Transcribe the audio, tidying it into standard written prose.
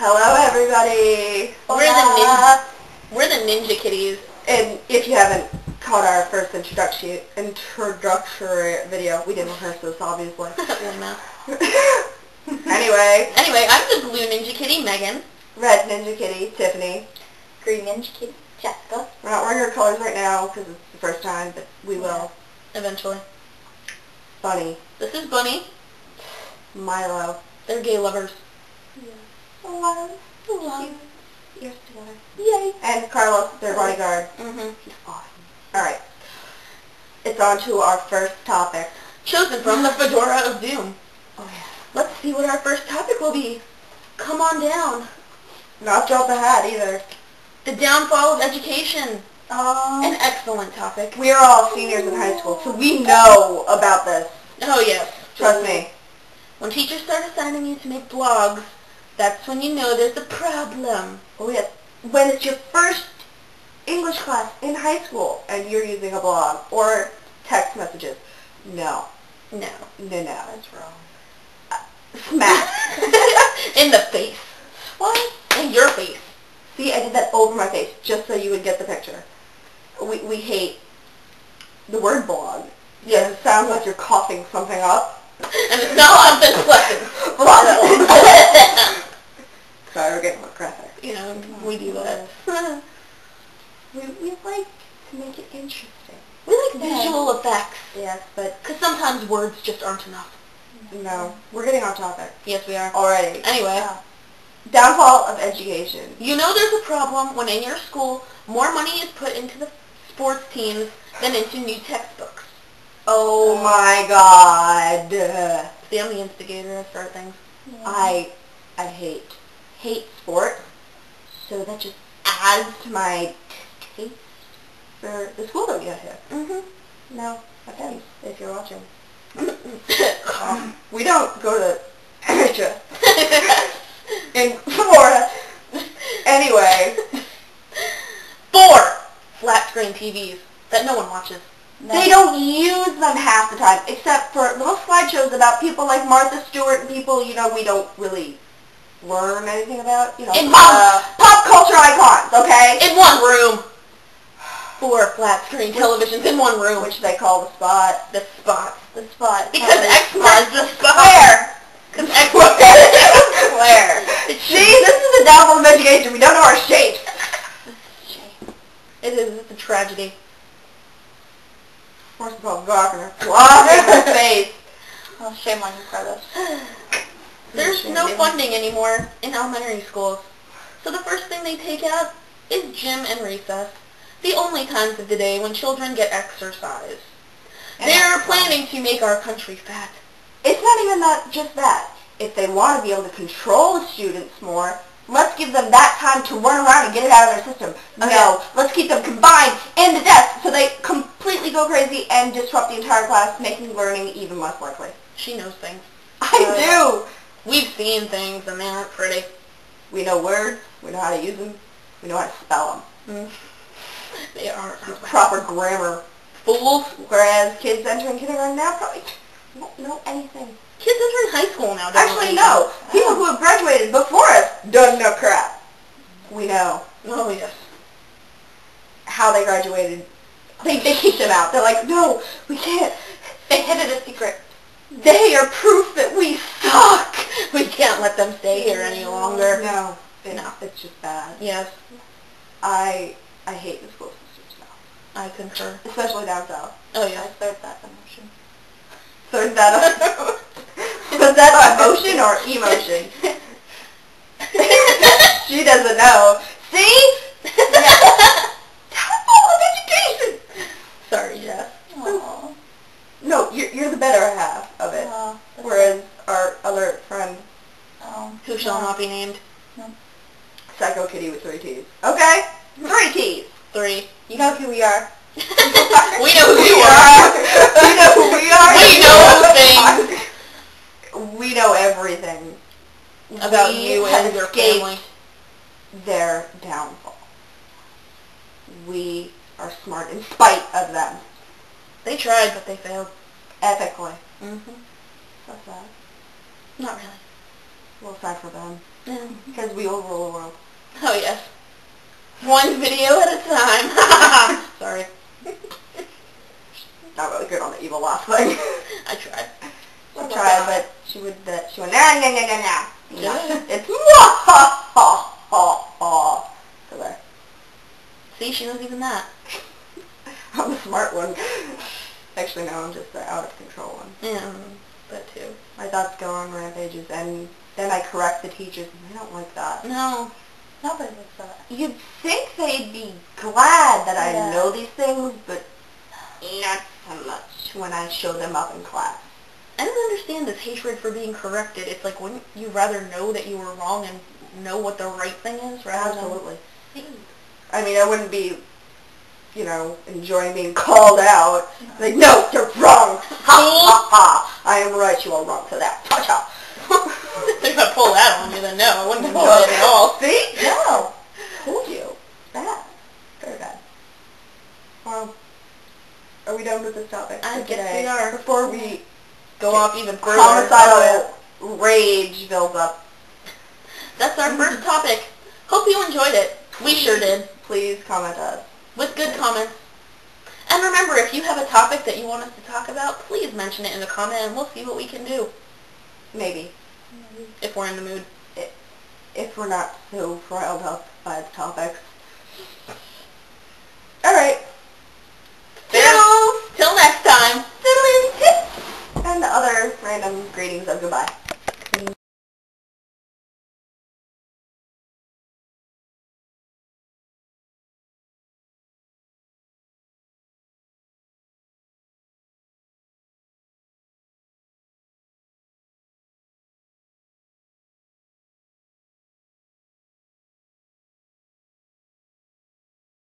Hello, everybody. We're the Ninja Kitties. And if you haven't caught our first introductory video, we didn't rehearse this, obviously. Anyway, I'm the blue Ninja Kitty, Megan. Red Ninja Kitty, Tiffany. Green Ninja Kitty, Jessica. We're not wearing our colors right now because it's the first time, but we will. Eventually. Bunny. This is Bunny. Milo. They're gay lovers. Yeah. Love. Ears together. Yay. And Carlos, their bodyguard. He's awesome. Alright. It's on to our first topic. Chosen from the Fedora of Doom. Oh yeah. Let's see what our first topic will be. Come on down. Not drop the hat either. The downfall of education. An excellent topic. We are all seniors in high school, so we know about this. Oh yes. Trust me. When teachers start assigning you to make blogs, that's when you know there's a problem. Oh yes. When it's your first English class in high school and you're using a blog or text messages. No. No. That's wrong. Smack. In the face. What? In your face. See, I did that over my face just so you would get the picture. We hate the word blog. Yes, it sounds like you're coughing something up. And it's not something pleasant. Sorry, we're getting more graphic. You know, we do that. we like to make it interesting. We like visual effects. Yes, but... Because sometimes words just aren't enough. No. We're getting off topic. Yes, we are. Already. Anyway. Downfall of education. You know there's a problem when in your school more money is put into the sports teams than into new textbooks. Oh my God. See, I'm the instigator. I start things. Yeah. I hate sports, so that just adds to my taste for the school that we got here. No offense if you're watching. We don't go to NHS in Florida. Anyway. 4 flat screen TVs that no one watches. They don't use them half the time, except for little slideshows about people like Martha Stewart and people, you know, we don't really learn anything about, you know, pop culture icons, okay? In one room. 4 flat screen televisions in one room. Which they call the spot. The spot. The spot. Because Xbox the spot. Where? Because Xbox Where? See, this is the downfall of education. We don't know our shapes. It is. It's a tragedy. Force of all Gawker. Flop in my face. Oh, shame on you, Carlos. There's no funding anymore in elementary schools. So the first thing they take out is gym and recess. The only times of the day when children get exercise. They're planning to make our country fat. It's not even just that. If they want to be able to control the students more, let's give them that time to run around and get it out of their system. Okay. No, let's keep them confined in the desk so they completely go crazy and disrupt the entire class, making learning even less likely. She knows things. I do! We've seen things and they aren't pretty. We know words, we know how to use them, we know how to spell them. They are proper grammar. Fools. Whereas kids entering kindergarten now probably won't know anything. Kids entering high school now don't actually no. People who have graduated before us don't know crap. We know. Oh yes. How they graduated. They kicked them out. They're like, no, we can't. They hid it a secret. They are proof that we suck. We can't let them stay here any longer. No. It's just bad. Yes. I hate the school systems now. I concur. Especially down south. Oh yeah. I third that emotion. Third that was that emotion or emotion? She doesn't know. See? Downfall of education. Sorry, Jess. Aww. No, you're the better half of it. Whereas our other friend, who shall not be named, Psycho Kitty with 3 T's. Okay? 3 T's. 3. You know who we are. We know who you are. You know who we are. We know things. We know everything about you and your family. Their downfall. We are smart in spite of them. They tried, but they failed. Epically. Mm-hmm. So sad. Not really. A little sad for them. Yeah. Because we will rule the world. Oh, yes. One video at a time. Sorry. Not really good on the evil laugh thing. I tried. I tried, but she went, nah, nah, nah, nah, nah. Yeah. It's ha ha ha ha. So there. See, she knows even that. I'm the smart one. Actually, no, I'm just the out of control one. Yeah, that too. My thoughts go on rampages, and then I correct the teachers, and they don't like that. No. Nobody likes that. You'd think they'd be glad that I Yeah. know these things, but not so much when I show them up in class. I don't understand this hatred for being corrected. It's like, wouldn't you rather know that you were wrong and know what the right thing is rather Absolutely. than... I mean, I wouldn't be, enjoying being called out. Like, no, you're wrong. Ha ha ha. I am right, you are wrong for that. Ha ha. If I pull that on you, then no, I wouldn't enjoy it at all. See? No. Told you. Bad. Very bad. Well, are we done with this topic I for guess today? we are. Before we Go off even further. homicidal rage builds up. That's our first topic. Hope you enjoyed it. We sure did. Please comment us. With good comments. And remember, if you have a topic that you want us to talk about, please mention it in the comment and we'll see what we can do. Maybe. If we're in the mood. If we're not so riled up by the topics.